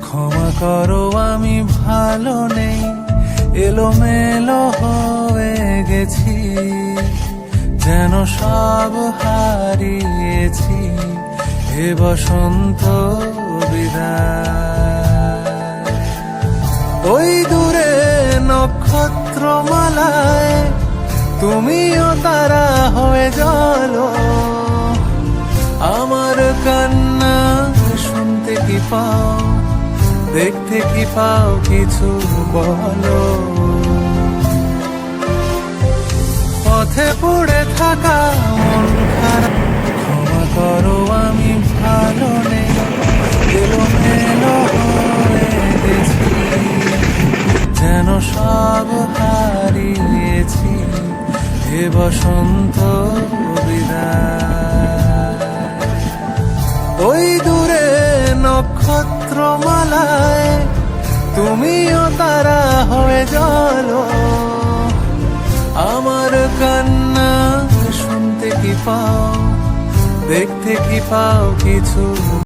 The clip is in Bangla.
ক্ষমা করো আমি ভালো নেই, এলোমেলো হয়ে গেছি, যেন সব হারিয়েছি। হে বসন্ত বিদায়। ওই দূরে নক্ষত্রমালায় তুমিও তারা হয়ে জ্বলো। আমার কান্না শুনতে কি পাও, দেখতে কি পাও, কিছু বলো। পথে পড়ে থাকা মন খারাপ, ক্ষমা করো আমি ভালো নেই, এলোমেলো হয়ে গেছি, যেন সব হারিয়েছি। হে বসন্ত বিদায়। ওই দূরে নক্ষত্রমালায় তুমিও তারা হয়ে জ্বলো। আমার কান্না শুনতে কি পাও, দেখতে কি পাও, কিছু